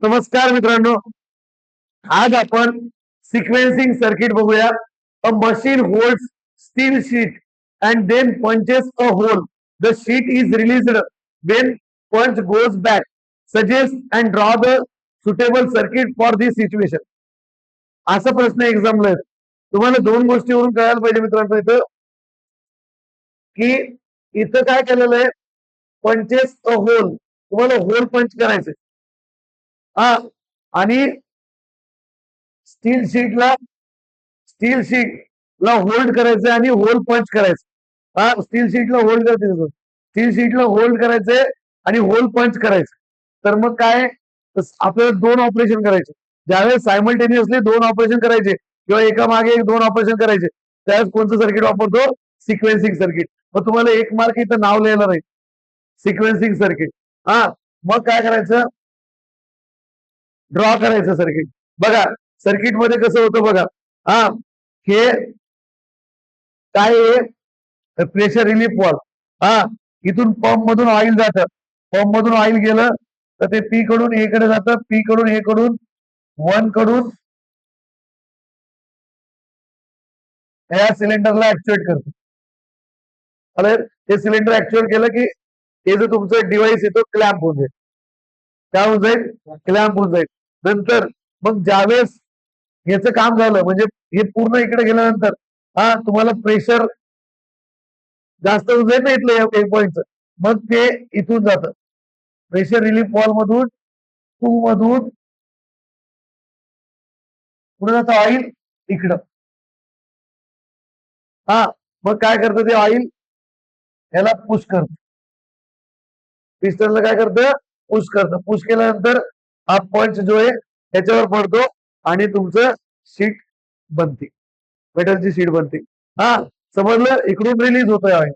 नमस्कार मित्रांनो, आज आपण सिक्वेन्सिंग सर्किट बघूया. A machine holds steel sheet and then punches a hole. The sheet is released when punch goes back. Suggest and draw the suitable circuit for this situation. असा प्रश्न एक्झामला आहे. तुम्हाला दोन गोष्टीवरून कळायला पाहिजे मित्रांनो इथं की इथं काय केलेलं आहे, पंचेस अ होल. तुम्हाला होल पंच करायचे हा, आणि स्टील शीटला होल्ड करायचं आणि होल पंच करायचं. हा, स्टील शीटला होल्ड करते, स्टील शीटला होल्ड करायचे आणि होल पंच करायचं. तर मग काय, आपल्याला दोन ऑपरेशन करायचे. ज्यावेळेस सायमल्टेनियसली दोन ऑपरेशन करायचे किंवा एका मागे एक दोन ऑपरेशन करायचे, त्यावेळेस कोणतं सर्किट वापरतो? Sequencing circuit. मग तुम्हाला एक मार्क इथं नाव लिहायला राहील, सिक्वेन्सिंग सर्किट. हा, मग काय करायचं, ड्रॉ करायचं सर्किट. बघा सर्किट मध्ये कसं होतं बघा. हा, हे काय आहे, प्रेशर रिलीफ वॉल. हा, इथून पंप मधून ऑइल जातं, पंप मधून ऑइल गेलं तर ते पी कडून ए कडे जातं, पी कडून ए कडून वन कडून या सिलेंडरला ऍक्च्युएट करतं. हे सिलेंडर ऍक्च्युएट केलं की हे जो तुमचं डिव्हाइस येतो क्लॅम्प होऊन जाईल. काय होऊन जाईल? क्लॅम्प होऊन जाईल. नंतर मग ज्यावेळेस याचं काम झालं, म्हणजे हे पूर्ण इकडे गेल्यानंतर हा तुम्हाला प्रेशर जास्त होऊन जाईल ना इथलं एक पॉईंटचं, मग ते इथून जातं प्रेशर रिलीफ वॉल मधून, टू मधून पुढे जातं ऑइल इकडं. हा, मग काय करतं ते ऑइल, याला पुश करतं, पिस्टनला काय करतं, पुश करतं. पुश केल्यानंतर हा पंच जो आहे त्याच्यावर पडतो आणि तुमचं शीट बनते, मेटलची शीट बनते. हा, समजलं? इकडून रिलीज होतोय ऑइल.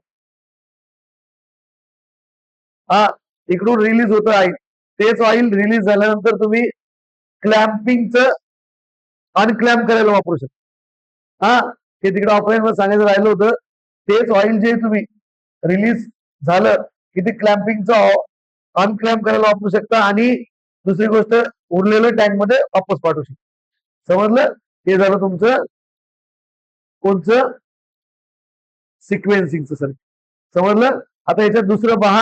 हा, इकडून रिलीज होतं ऑइल. तेच ऑइल रिलीज झाल्यानंतर तुम्ही क्लॅम्पिंगचं अनक्लॅम्प करायला वापरू शकता. हा, हे तिकडे ऑपरेशन सांगायचं राहिलं होतं. तेच ऑइल जे तुम्ही रिलीज झालं की ते क्लॅम्पिंगचं अनक्लॅम्प करायला वापरू शकता आणि दुसरी गोष्ट उरलेलं टँक मध्ये वापस पाठवू शकता. समजलं? हे झालं तुमचं कोणचं, सिक्वेन्सिंगचं सर्किट. समजलं? आता याच्यात दुसरं पहा.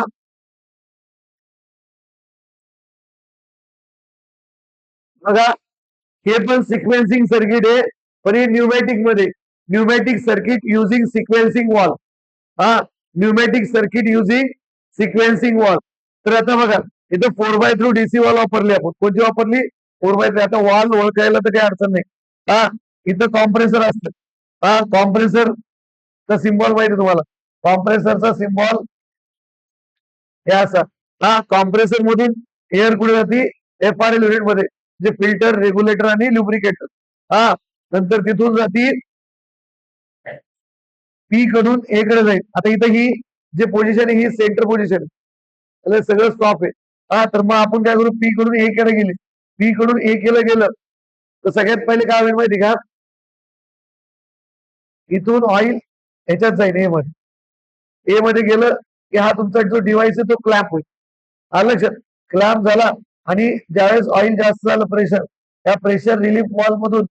बघा, हे पण सिक्वेन्सिंग सर्किट आहे, पण हे न्यूमॅटिक मध्ये. Pneumatic circuit using sequencing valve. हा, pneumatic circuit using sequencing valve. तर आता बघा, इथं 4x3 डीसी वॉल वापरली आपण. कोणती वापरली? 4x3. आता वॉल ओळखायला तर काही अडचण नाही. हा, इथं कॉम्प्रेसर असतं. हा, कॉम्प्रेसरचा सिम्बॉल माहिती तुम्हाला. कॉम्प्रेसरचा सिम्बॉल हे असा. हा, कॉम्प्रेसर मधून एअर कुठे जाते? FRL युनिट मध्ये, जे फिल्टर, रेग्युलेटर आणि लुब्रिकेटर. हा, नंतर तिथून जाती पी कडून ए कडे जाईल. आता इथं ही जे पोझिशन आहे ही सेंटर पोझिशन आहे, सगळं स्टॉप आहे. हा, तर मग आपण काय करू, पी कडून ए कडे गेले, पी कडून ए केलं गेलं तर सगळ्यात पहिले काय होईल माहिती का, इथून ऑइल ह्याच्यात जाईल ए मध्ये. ए मध्ये गेलं की हा तुमचा जो डिव्हाइस आहे तो क्लॅम्प होईल. आलं लक्षात? क्लॅम्प झाला आणि ज्यावेळेस ऑइल जास्त झालं, प्रेशर, त्या प्रेशर रिलीफ वॉल मधून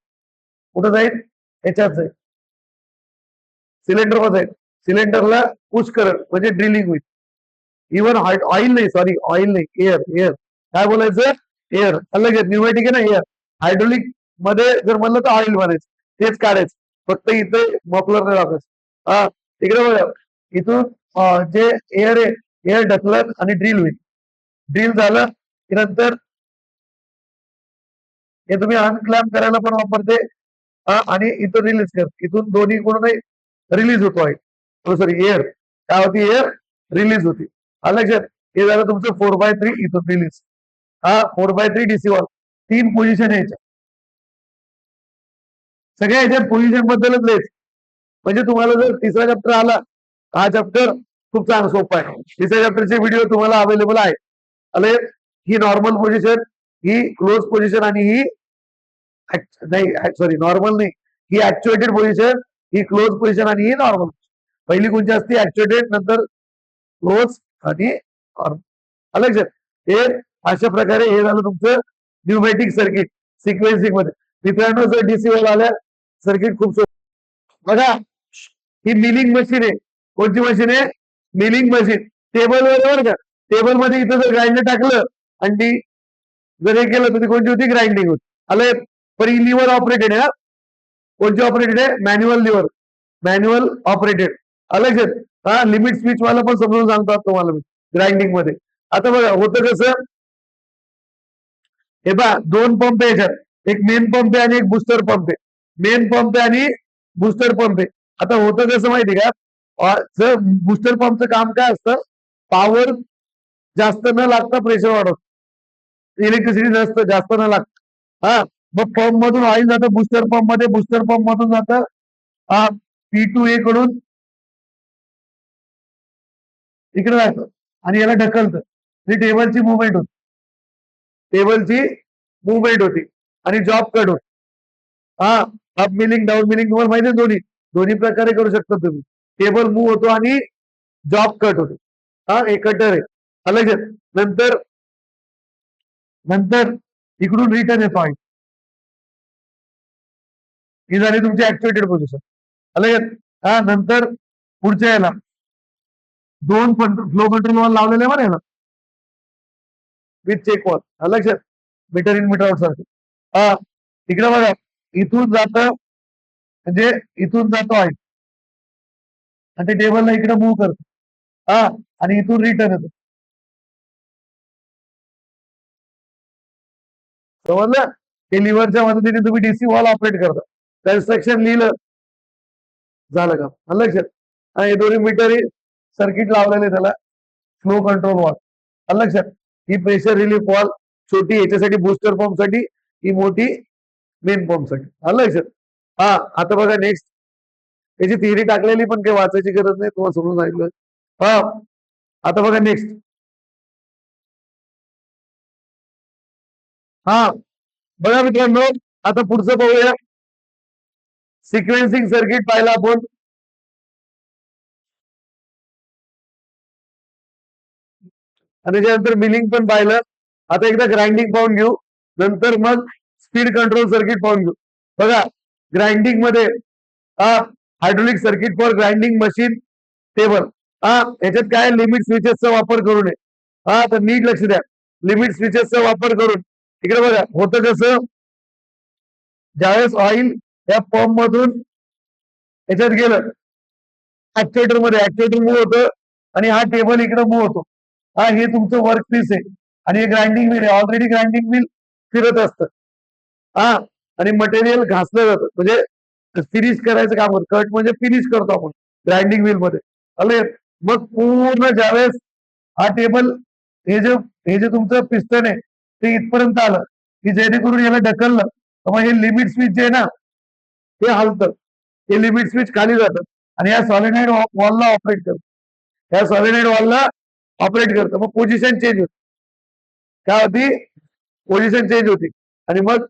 कुठं जाईल? ह्याच्यात जाईल, सिलेंडर मध्ये जाईल. सिलेंडरला पुश करत म्हणजे ड्रिलिंग होईल. इव्हन ऑइल नाही, सॉरी ऑइल नाही, एअर. एअर काय बोलायचं? एअर. अलग न्यूमॅटिक आहे ना, एअर. हायड्रोलिक मध्ये जर म्हणलं तर ऑइल बनायचं, तेच काढायचं. फक्त इथे मफलर नाही वापरायचं. हा, तिकडे बघा, इथून जे एअर आहे, एअर ढकलत आणि ड्रिल होईल. ड्रिल झालं की नंतर हे तुम्ही अनक्लॅम्प करायला पण वापरते. हा, आणि इथून रिलीज कर, इथून दोन्ही कडून रिलीज होतो ऑइल, सॉरी एअर. काय होती? एअर रिलीज होती. लक्षात? हे झालं तुमचं 4x3 इथून रिलीज. हा, 4x3 डीसी वॉल. तीन पोझिशन यायच्या, सगळ्या याच्यात पोझिशन बद्दलच लिहायचं. म्हणजे तुम्हाला जर तिसरा चॅप्टर आला, हा चॅप्टर खूप चांगला सोपा आहे. तिसऱ्या चॅप्टरचे व्हिडिओ तुम्हाला अवेलेबल आहे. अरे, ही नॉर्मल पोझिशन, ही क्लोज पोझिशन आणि ही नाही, सॉरी नॉर्मल नाही, ही ऍक्च्युएटेड पोझिशन, ही क्लोज पोझिशन आणि ही नॉर्मल. पहिली कोणती असते? ऍक्च्युएटेड, नंतर क्लोज आणि नॉर्मल. लक्षात? हे अशा प्रकारे हे झालं तुमचं न्यूमॅटिक सर्किट सिक्वेन्सिंग मध्ये. मित्रांनो जर डीसी वाला आल्या सर्किट खूप बघा, ही मिलिंग मशीन आहे. कोणती मशीन आहे? Milling machine. टेबल वर का, टेबल मध्ये इथं जर ग्राइंडर टाकलं आणि ती जर हे केलं तर ती कोणती होती? ग्राइंडिंग होती. आलं. पण ही लिव्हर ऑपरेटेड आहे. कोणती ऑपरेटेड आहे? Manual lever, manual operated. अलग हा लिमिट स्विच वाला पण समजून सांगतात तुम्हाला मी ग्राइंडिंग मध्ये. आता बघा होतं कसं, हे पहा दोन पंप आहे याच्यात, एक मेन पंप आहे आणि एक बुस्टर पंप आहे. मेन पंप आहे आणि बुस्टर पंप आहे. आता होतं कसं माहिती का, जर बुस्टर पंपचं काम काय असतं, पॉवर जास्त न लागता प्रेशर वाढवत, इलेक्ट्रिसिटी नसतं जास्त न लागतं. हा मग पंप मधून ऑइल जातं बुस्टर पंप मध्ये, बुस्टर पंप मधून जातं P2A कडून इकडे जायचं आणि याला ढकलतं. टेबलची मुवमेंट होती, टेबलची मुवमेंट होती आणि जॉब कट होत. हा अप मिलिंग डाऊन मिलिंग तुम्हाला माहिती आहे, दोन्ही दोन्ही प्रकारे करू शकता तुम्ही. टेबल मूव्ह होतो आणि जॉब कट होतो. हा एक कटर आहे. अलग. नंतर नंतर इकडून रिटर्न येतो आहे. ही झाली तुमची ऍक्टिव्हेटेड पोझिशन. अलग. हा नंतर पुढच्या याला दोन फ्लो कंट्रोल वॉल लावलेले बरं याला विथ चेक वॉल. लक्षात, मीटर इन मीटर आउट सारखं. हा इकडे बघा, इथून जात म्हणजे इथून जातो आहे आणि ते टेबलला इकडे मूव्ह करतो. हा आणि इथून रिटर्न येतो. समजलं? ते लिव्हरच्या मदतीने तुम्ही डीसी वॉल ऑपरेट करता. कन्स्ट्रक्शन लिहिलं झालं का? लक्षात. हे दोन्ही मीटर सर्किट लावलेले त्याला फ्लो कंट्रोल वॉल. लक्षात. ही प्रेशर रिलीफ वॉल छोटी याच्यासाठी बुस्टर पंप साठी, ही मोठी मेन पंप साठी. लक्षात. हा आता बघा नेक्स्ट, याची थिअरी टाकलेली पण काही वाचायची गरज नाही, तुम्हाला समजून सांगितलं. हा आता बघा नेक्स्ट. हा बघा मित्रांनो, आता पुढचं पाहूया. सिक्वेन्सिंग सर्किट पाहिला आपण, आणि त्याच्यानंतर मिलिंग पण पाहिलं. आता एकदा ग्राइंडिंग पाहून घेऊ, नंतर मग स्पीड कंट्रोल सर्किट पाहून घेऊ. बघा ग्राइंडिंग मध्ये hydraulic circuit for grinding machine table. याच्यात काय लिमिट स्विचेसचा वापर करू नये. तर नीट लक्ष द्या, लिमिट स्विचेसचा वापर करून. इकडे बघा होतं कसं, ज्यावेळेस ऑइल या पंप मधून याच्यात गेलं ऍक्च्युएटर मध्ये, ऍक्च्युएटर मूव्ह होतं आणि हा टेबल इकडे मूव्ह होतो. हे तुमचं वर्क पीस आहे आणि हे ग्राइंडिंग व्हील आहे. ऑलरेडी ग्राइंडिंग व्हील फिरत असतं. आणि मटेरियल घासलं जातं, म्हणजे फिनिश करायचं काम होतं. कट म्हणजे फिनिश करतो आपण ग्राइंडिंग व्हील मध्ये. आले. मग पूर्ण ज्यावेळेस हा टेबल, हे जे तुमचं पिस्टन आहे ते इथपर्यंत आलं की जेणेकरून याला ढकललं तर मग हे लिमिट स्विच जे आहे ना ते हलतं. हे लिमिट स्विच खाली जातं आणि या सॉलिनाइड वॉलला ऑपरेट करतं. या सॉलिनाइड वॉलला ऑपरेट करतं. मग पोझिशन चेंज होती. काय होती? पोझिशन चेंज होती. आणि मग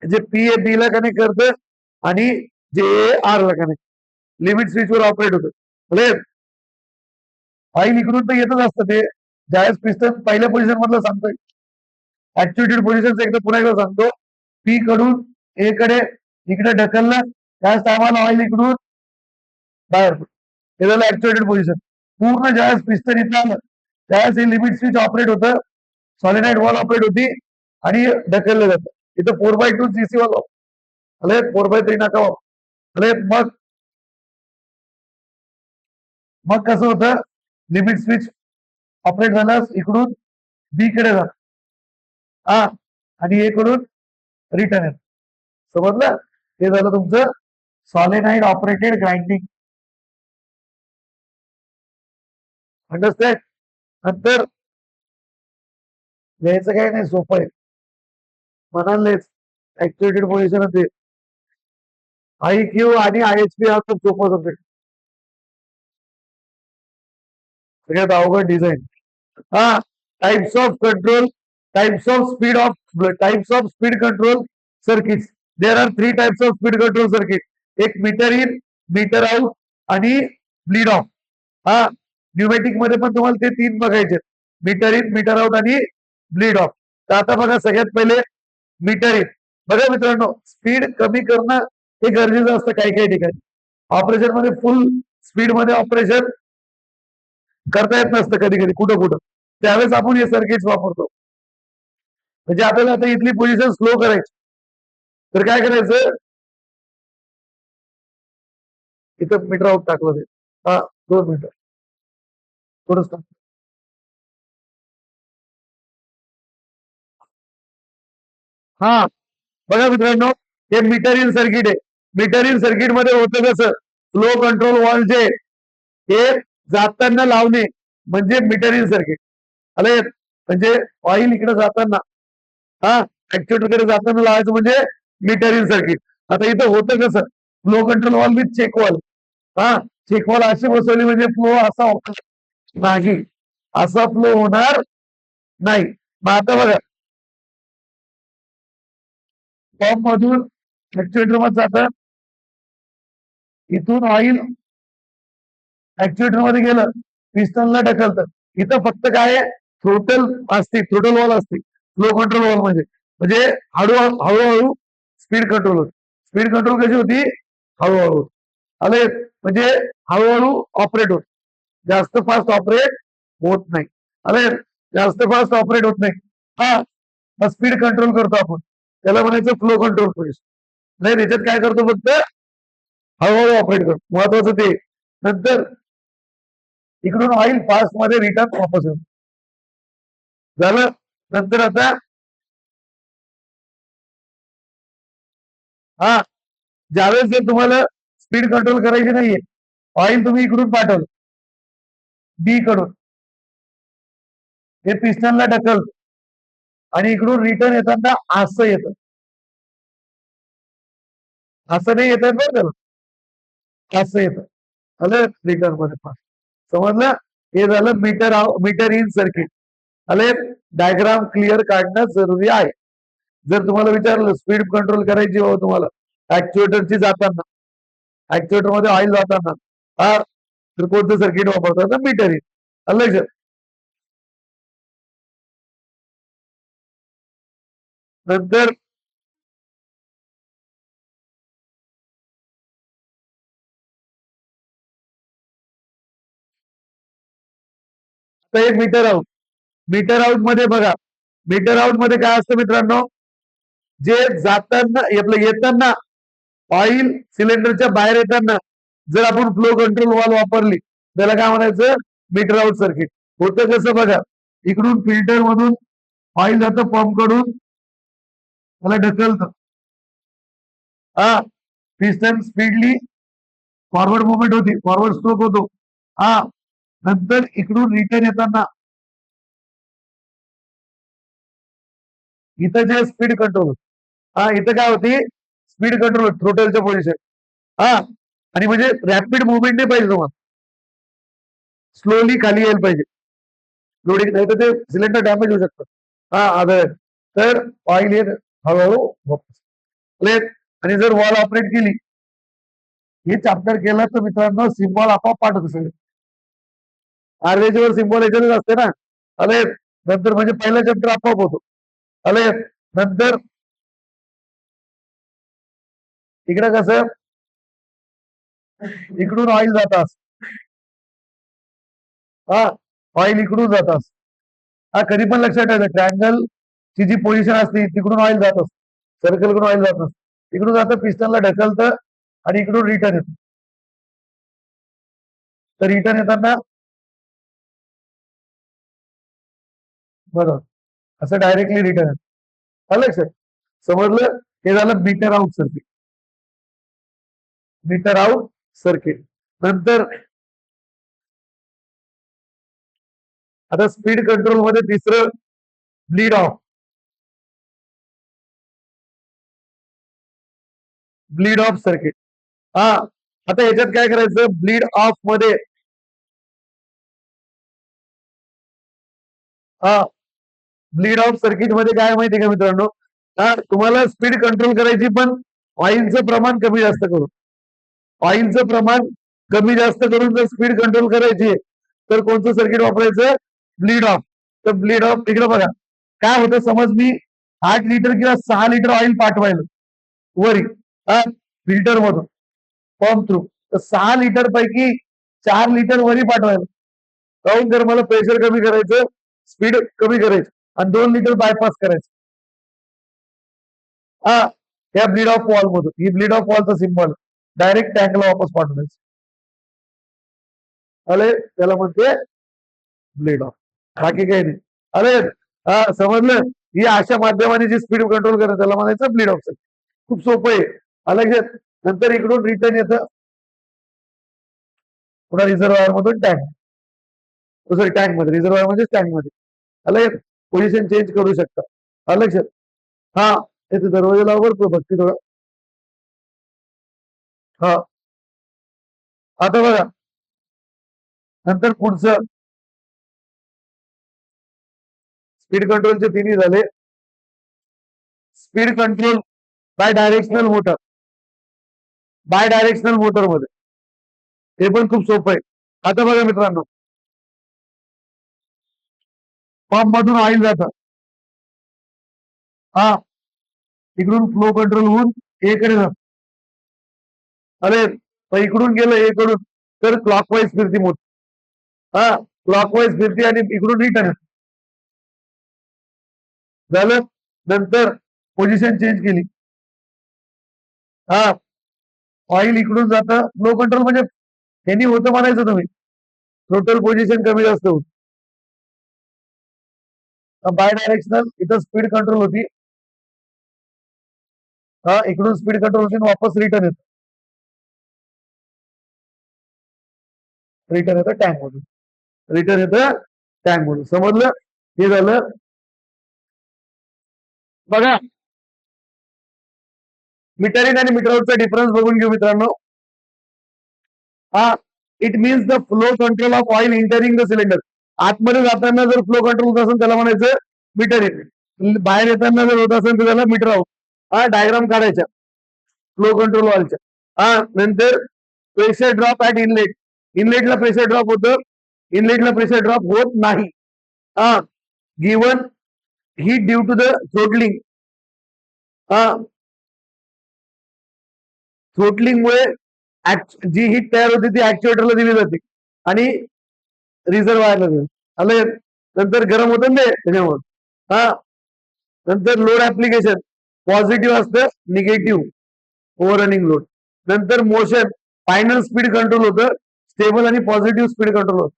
जे पी ए बी ला कनेक्ट करतं आणि जे आर ला कनेक्ट, लिमिट स्विच वर ऑपरेट होतं. ऑइल इकडून तर येतच असतं. ते ज्यावेळेस पिस्टन पहिल्या पोझिशन मधलं सांगतोय, ऍक्च्युएटेड पोझिशन एकदा पुन्हा एकदा सांगतो. पी कडून ए कडे इकडे ढकललं, त्याच टायमाला ऑइल इकडून बाहेर पडतो. हे झालं ऍक्च्युएटेड पोझिशन. पूर्ण ज्यावेळेस पिस्टन इथं आलं त्यावेळेस हे लिमिट स्विच ऑपरेट होतं, सॉलिनाइड वॉल ऑपरेट होती आणि ढकललं जातं. इथं 4x2 सीसी वाला आले, 4x3 नका. अरे मग कसं होतं, लिमिट स्विच ऑपरेट झाल्यास इकडून बी कडे जात आणि ए कडून रिटर्न येत. समजलं? हे झालं तुमचं सॉलिनाइड ऑपरेटेड ग्राइंडिंग. अंडरस्टँड? नंतर लिहायचं काय नाही, सोपं आहे. म्हणालेच ऍक्च्युएटेड पोझिशन ते IQ आणि IHP हा खूप सोपं सब्जेक्ट. सगळ्यात अवघड design. Types of control, types of speed control circuits. There are 3 types of speed control circuit. एक मीटर इन, मीटर आउट आणि ब्लीड ऑफ. न्यूमॅटिक मध्ये पण तुम्हाला ते 3 बघायचे, मीटर इन, मीटर आउट आणि ब्लीड ऑफ. तर आता बघा सगळ्यात पहिले मीटरिंग. बघा मित्रांनो, स्पीड कमी करणं हे गरजेचं असतं काही काही ठिकाणी. ऑपरेशन मध्ये फुल स्पीड मध्ये ऑपरेशन करता येत नसतं कधी कधी कुठं कुठं. त्यावेळेस आपण हे सर्किट्स वापरतो. म्हणजे आपल्याला आता इथली पोझिशन स्लो करायची, तर काय करायचं, इथं मीटर आउट टाकलं ते. हा, 2 मिनिटं थोडंच. हा, बघा मित्रांनो, हे मीटर इन सर्किट आहे. मीटर इन सर्किट मध्ये होतं कसं, फ्लो कंट्रोल वॉल जे हे जाताना लावणे म्हणजे मीटर इन सर्किट. आले म्हणजे ऑइल इकडे जाताना, हा, ऍक्च्युएटर कडे जाताना लावायचं म्हणजे मीटर इन सर्किट. आता इथं होतं कसं, flow control valve with check valve. हा, चेक वॉल अशी बसवली म्हणजे फ्लो असा नाही, असा फ्लो होणार नाही. मग आता बघा, पंप मधून ऍक्च्युएटर मध्ये जातं, इथून ऑइल ऍक्च्युएटर मध्ये गेलं, पिस्टनला ढकलतं. इथं फक्त काय आहे, थ्रोटल असते, थ्रोटल वॉल असते फ्लो कंट्रोल वॉल मध्ये. म्हणजे हळूहळू स्पीड कंट्रोल होते. स्पीड कंट्रोल कशी होती, हळूहळू होती. आले म्हणजे हळूहळू ऑपरेट होत, जास्त फास्ट ऑपरेट होत नाही. आले जास्त फास्ट ऑपरेट होत नाही. हा, स्पीड कंट्रोल करतो आपण, त्याला म्हणायचं फ्लो कंट्रोल पोझिशन. नाही, त्याच्यात काय करतो, फक्त हळूहळू ऑपरेट करतो, महत्वाचं ते. नंतर इकडून ऑइल फास्ट मध्ये रिटर्न वापस येतो. झालं. नंतर आता हा, ज्यावेळेस जर तुम्हाला स्पीड कंट्रोल करायची नाहीये, ऑइल तुम्ही इकडून पाठवलं बी कडून, हे पिस्टनला ढकल आणि इकडून रिटर्न येताना असं येतं, असं नाही येत बरं त्याला, असं येतं. आलं रिटर्न मध्ये फास्ट. समजलं. हे झालं मीटर इन सर्किट. आले डायग्राम क्लिअर काढणं जरुरी आहे. जर तुम्हाला विचारलं स्पीड कंट्रोल करायची हो तुम्हाला ऍक्च्युएटरची जाताना, ऍक्च्युएटर मध्ये ऑइल जाताना, हा, तर कोणतं सर्किट वापरतात, मीटर इन. लक्षात. नंतर एक मीटर आउट. मीटर आउट मध्ये बघा, मीटर आउट मध्ये काय असतं मित्रांनो, जे जाताना आपलं येताना ऑइल सिलेंडरच्या बाहेर येताना जर आपण फ्लो कंट्रोल वॉल वापरली, त्याला काय म्हणायचं, मीटर आउट सर्किट. होतं कसं बघा, इकडून फिल्टर मधून ऑइल जातं पंप कडून, त्याला ढकलतं, हा, पिस्टन स्पीडली फॉरवर्ड मुवमेंट होती, फॉरवर्ड स्ट्रोक होतो. हा, नंतर इकडून रिटर्न येताना इथं जे स्पीड कंट्रोल, हा, इथं काय होती, स्पीड कंट्रोल थ्रोटलच्या पोझिशन. हा, आणि म्हणजे रॅपिड मुवमेंट नाही पाहिजे तुम्हाला, स्लोली खाली यायला पाहिजे. लोडिंग नाही तर ते सिलेंडर डॅमेज होऊ शकतं. हा, आदर तर ऑइल येत हळूहळू वापस. आणि जर वॉल ऑपरेट केली, हे चॅप्टर केलं तर मित्रांनो सिम्बॉल आपोआप पाठवतो सगळे. आरवेजीवर सिम्बॉल याच्यातच असते ना. आले नंतर म्हणजे पहिला चॅप्टर आपोआप होतो. आले नंतर इकडे कसं, इकडून ऑइल जातात, हा, ऑइल इकडून जातात. हा, कधी पण लक्षात ठेवायचं, ट्रँगल ची जी पोझिशन असते तिकडून ऑइल जात असत, सर्कल कडून ऑइल जात असत. इकडून जातं, पिस्टनला ढकलतं आणि इकडून रिटर्न येतं. तर रिटर्न येताना बरोबर असं डायरेक्टली रिटर्न येतं. आलं लक्षात. समजलं. हे झालं meter out circuit. Meter out circuit. नंतर आता स्पीड कंट्रोल मध्ये तिसरं bleed off. Bleed off circuit. हा, आता याच्यात काय करायचं, ब्लीड ऑफ मध्ये, हा, ब्लीड ऑफ सर्किट मध्ये काय माहिती का मित्रांनो, हा, तुम्हाला स्पीड कंट्रोल करायची पण ऑइलचं प्रमाण कमी जास्त करून, ऑइलचं प्रमाण कमी जास्त करून जर स्पीड कंट्रोल करायची तर कोणतं सर्किट वापरायचं, ब्लीड ऑफ. तर ब्लीड ऑफ इकडे बघा, काय होतं, समज मी 8 लिटर किंवा 6 लिटर ऑइल पाठवायला वरी फिल्टर मधून पंप थ्रू, तर 6 लिटर पैकी 4 लिटर वरी पाठवायला. काहून, जर मला प्रेशर कमी करायचं, स्पीड कमी करायचं आणि 2 लिटर बायपास करायचं. हा, या ब्लीड ऑफ वॉल मधून, ही ब्लीड ऑफ वॉलचा सिम्बॉल डायरेक्ट टँकला वापस पाठवायचं. अरे त्याला म्हणते ब्लीड ऑफ, बाकी काही नाही. अरे समजलं, ही अशा माध्यमाने जी स्पीड कंट्रोल करत त्याला म्हणायचं ब्लीड ऑफ. खूप सोपं आहे. अलग, नंतर इकडून रिटर्न येतं पुन्हा रिझर्वायर मधून टँक, सॉरी टँक मध्ये, रिझर्वायर म्हणजे टँक मध्ये. अलग पोझिशन चेंज करू शकता. अलग, हा इथे दरवाजा लावर भक्ती थोडा. हा, आता बघा, नंतर पुढचं स्पीड कंट्रोलचे तिन्ही झाले. Speed control bidirectional motor, bidirectional motor मध्ये हे पण खूप सोपं आहे. आता बघा मित्रांनो, पंप मधून ऑइल जातं, हा इकडून फ्लो कंट्रोल होऊन एकडे जात. अरे इकडून गेलं एकडून, तर क्लॉकवाईज फिरती मोठ, हा क्लॉकवाईज फिरती आणि इकडून रिटर्न झालं. नंतर पोझिशन चेंज केली, हा ऑइल इकडून जातं. फ्लो कंट्रोल म्हणजे त्यांनी होतं म्हणायचं तुम्ही, टोटल पोझिशन कमी जास्त होत. बाय डायरेक्शनल इथं स्पीड कंट्रोल होती, हा इकडून स्पीड कंट्रोल होती, वापस रिटर्न येत, रिटर्न येतं टँक मधून, रिटर्न येतं टँक मधून. समजलं, हे झालं. बघा, मीटरिंग आणि मीटर आउटचा डिफरन्स बघून घेऊ मित्रांनो. हा, it means the flow control of oil entering the cylinder. आतमध्ये जाताना जर फ्लो कंट्रोल होत असेल त्याला म्हणायचं मीटरिंग, बाहेर येताना जर होत असेल तर त्याला मीटर आउट. हा, डायग्राम काढायच्या फ्लो कंट्रोल ऑइलच्या. हा, नंतर प्रेशर ड्रॉप ऍट इनलेट, इनलेटला प्रेशर ड्रॉप होतं, इनलेटला प्रेशर ड्रॉप होत नाही. हा, given heat due to the throttling, हा थ्रोटलिंगमुळे जी हीट तयार होते ती ऍक्च्युएटरला दिली जाते आणि रिझर्वायरला दिली. आलं, नंतर गरम होतं ना त्याच्यामुळे. हा, नंतर लोड ऍप्लिकेशन पॉझिटिव्ह असतं, निगेटिव्ह ओव्हर रनिंग लोड. नंतर मोशन, फायनल स्पीड कंट्रोल होतं, स्टेबल आणि पॉझिटिव्ह स्पीड कंट्रोल होतं.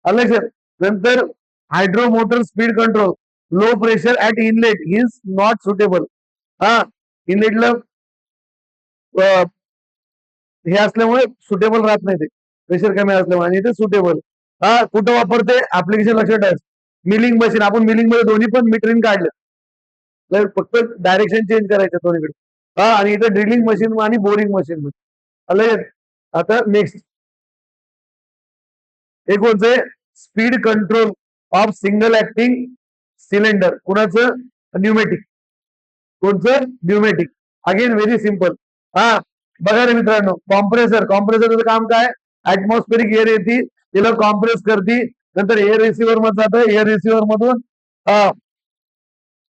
आलं सर. नंतर hydro motor speed control, low pressure at inlet is not suitable. हा, इनलेटला हे असल्यामुळे सुटेबल राहत नाही, ते प्रेशर कमी असल्यामुळे, आणि ते सुटेबल. हा, कुठं वापरते ऍप्लिकेशन लक्षात ठेवायचं. मिलिंग मशीन, आपण मिलिंग मध्ये दोन्ही पण मीटरिंग काढलं, फक्त डायरेक्शन चेंज करायचं दोन्हीकडे. हा, आणि इथं ड्रिलिंग मशीन आणि बोरिंग मशीन मध्ये. आलं. आता नेक्स्ट एक कोणते, speed control of single acting cylinder. कुणाचं, न्यूमॅटिक. कोणचं, न्यूमॅटिक. Again very simple. हा, बघा रे मित्रांनो, कॉम्प्रेसर, कॉम्प्रेसरचं काम काय, ऍटमॉस्फेरिक एअर येते, तिला कॉम्प्रेस करते, नंतर एअर रिसिव्हर मध्ये जातं, एअर रिसिव्हर मधून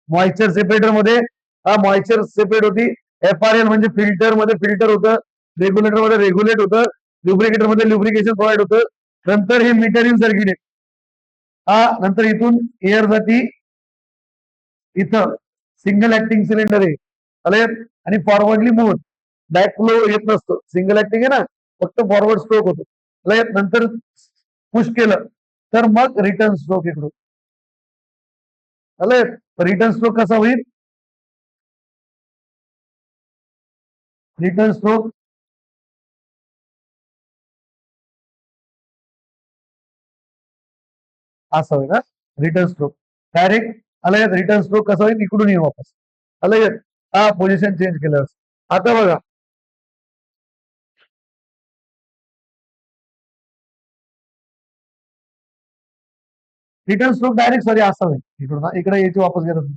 मॉइश्चर सेपरेटर मध्ये, मॉइश्चर सेपरेट होती. FRL म्हणजे फिल्टर मध्ये फिल्टर होतं, रेग्युलेटर मध्ये रेग्युलेट होतं, ल्युब्रिकेटर मध्ये ल्युब्रिकेशन प्रोव्हाइड होतं. नंतर हे मीटरिंग सर्किट आहे. हा, नंतर इथून एअर जाती इथं, सिंगल ऍक्टिंग सिलेंडर आहे. आले, आणि फॉरवर्डली मूव्ह, बॅक फ्लो येत नसतो, सिंगल ऍक्टिंग आहे ना, फक्त फॉरवर्ड स्ट्रोक होतो. नंतर पुश केलं तर मग रिटर्न स्ट्रोक इकडून. रिटर्न स्ट्रोक कसा होईल, रिटर्न स्ट्रोक असं होईल. रिटर्न स्ट्रोक डायरेक्ट अलग, रिटर्न स्ट्रोक कसा होईल, इकडून येईल वापस. अलग, हा पोझिशन चेंज केलं. आता बघा, रिटर्न स्ट्रोक डायरेक्ट सॉरी असं होईल, इकडून इकडे यायची वापस गरज नाही,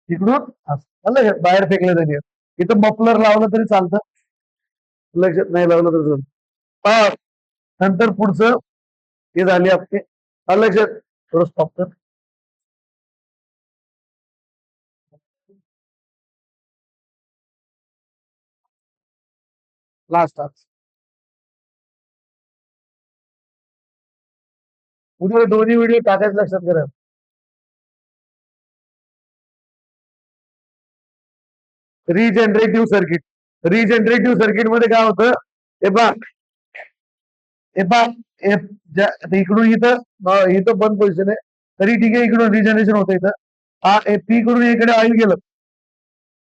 इकडून असं अलग बाहेर फेकलं जाईल. इथं मफलर लावलं तरी चालतं, लक्षात नाही लावलं तरी चालतं. हा, नंतर पुढचं हे झाले आपले. लक्षात, थोडं स्टॉप कर. लास्ट आज उद्या दोन्ही व्हिडिओ टाकायचं लक्षात करा. Regenerative circuit. रिजनरेटिव्ह सर्किट मध्ये काय होतं, हे पहा हे पहा इकडून इथं बंद पोझिशन आहे तरी ठीक आहे, इकडून रिजनरेशन होतं इथं. हा पी कडून इकडे ऑइल गेलं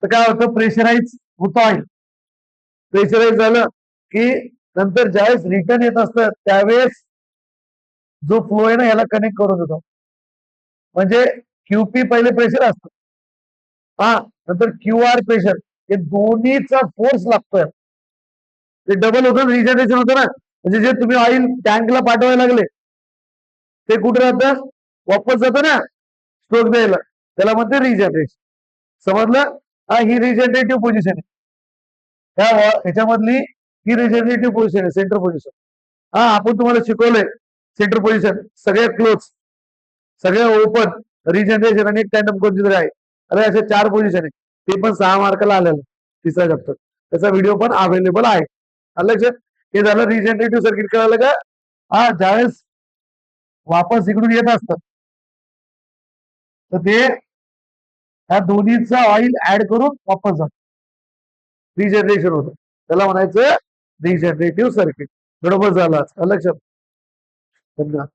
तर काय होतं, प्रेशराईज होतं ऑइल. प्रेशराईज झालं की नंतर ज्यावेळेस रिटर्न येत असतं त्यावेळेस जो फ्लो आहे ना याला कनेक्ट करून देतो. म्हणजे क्यूपी पहिले प्रेशर असतं, हा नंतर क्यू आर प्रेशर, हे दोन्हीचा फोर्स लागतोय. ते डबल होतं, रिजनरेशन होतं ना. म्हणजे जे तुम्ही ऑइल टँकला पाठवायला लागले ते कुठे राहतं, वापस जातं ना स्ट्रोक द्यायला, त्याला म्हणते रिजनरेशन. समजलं. हा ही रिजनरेटिव्ह पोझिशन आहे, ह्याच्यामधली ही रिजनरेटिव्ह पोझिशन आहे, सेंटर पोझिशन. हा आपण तुम्हाला शिकवलंय सेंटर पोझिशन, सगळ्या क्लोज, सगळ्या ओपन, रिजनरेशन आणि एक टँडम कोणती तरी आहे. अरे असे 4 पोझिशन आहे, ते पण 6 मार्काला आलेलं तिसरा चॅप्टर, त्याचा व्हिडिओ पण अवेलेबल आहे. लक्षात. हे झालं रिजनरेटिव्ह सर्किट. कळालं का. हा ज्यावेळेस वापस इकडून येत असतात तर ते ह्या दोन्हीचा ऑइल ऍड करून वापस जात, रिजनरेशन होतं, त्याला म्हणायचं रिजनरेटिव्ह सर्किट. बरोबर झालं. लक्षात. धन्यवाद.